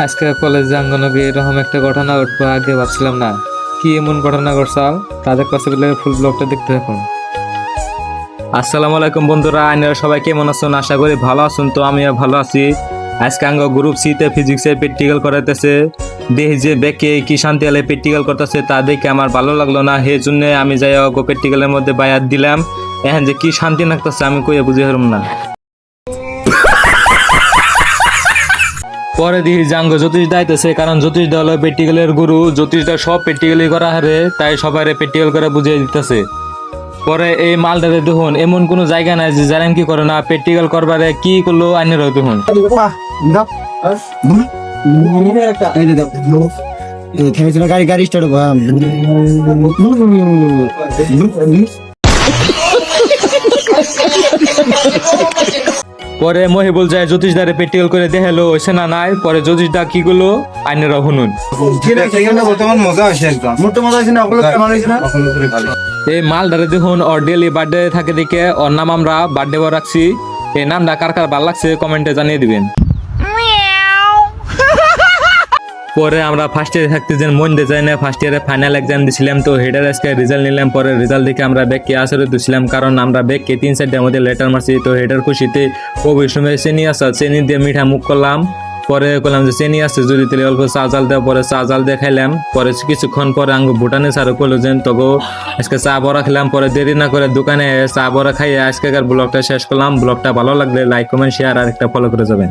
আজকে কলেজ জাঙ্গনে গিয়ে এরকম একটা ঘটনা ঘটবো আগে ভাবছিলাম না। কি এমন ঘটনা ঘটছাল তাদের কাছে ফুল ব্লগটা দেখতে থাকুন। আসসালামু আলাইকুম বন্ধুরা, আপনারা সবাই কেমন আছেন? আশা করি ভালো আছেন। তো আমিও ভালো আছি। আজকে আঙ্গ গ্রুপ সিতে ফিজিক্সের প্র্যাকটিক্যাল করাইতেছে। দেখি যে ব্যাকে কি শান্তি আলে প্র্যাকটিক্যাল করতেছে, তা দেখে আমার ভালো লাগলো না। সেই জন্য আমি যাই প্র্যাকটিক্যালের মধ্যে বায়াত দিলাম। এখন যে কি শান্তি লাগতেছে আমি কইয়া বুঝে হারম না। পরে দেখি জাঙ্গ জ্যোতিষ দাইতেছে, কারণ জ্যোতিষ দা হলো প্র্যাকটিক্যালের গুরু। জ্যোতিষটা সব প্র্যাকটিক্যালই করা হারে, তাই সবাই প্র্যাকটিক্যাল করে বুঝিয়ে দিতেছে। পরে এই মালটাতে দেখুন এমন কোনো জায়গা নাই যে জানেন কি করে না, প্র্যাকটিক্যাল করবারে কি করলো আইনের দেখুন। গাড়ি গাড়ি স্টার্ট পরে মহিবুল যায় জ্যোতিষদারে প্র্যাকটিক্যাল করে দেখালো হয়েছে না নাই। পরে জ্যোতিষদা কি করলো আইনের শুনুন। বর্তমান মজা আসে একদম মোটো মজা আসে না এই মালটারে দেখুন ওর ডেলি বার্থডে থাকে দেখে ওর নাম আমরা বার্থডে বয় রাখছি। এই নামটা কার কার ভালো লাগছে কমেন্টে জানিয়ে দিবেন। পরে আমরা ফার্স্ট ইয়ারে থাকতে যে মন দিয়ে যাই না, ফার্স্ট ইয়ারে ফাইনাল এক্সাম দিছিলাম। তো হেডার আজকে রেজাল্ট নিলাম। পরে রেজাল্ট দেখে আমরা ব্যাগকে আসরে দিছিলাম, কারণ আমরা ব্যাগকে 3-4টার মধ্যে লেটার মারছি। তো হেডার খুশিতে ওই সময় চেনি আসা, চেনি দিয়ে মিঠা মুখ করলাম। পরে বললাম যে চেনি আছে যদি তেলে অল্প চা জাল দেওয়া। পরে চা জাল দিয়ে খাইলাম। পরে কিছুক্ষণ পরে আঙ্গ ভুটানে স্যারও করলো যে তগো আজকে চা বড়া খেলাম। পরে দেরি না করে দোকানে চা বড়া খাইয়ে আজকেকার ব্লগটা শেষ করলাম। ব্লগটা ভালো লাগলে লাইক কমেন্ট শেয়ার আর একটা ফলো করে যাবেন।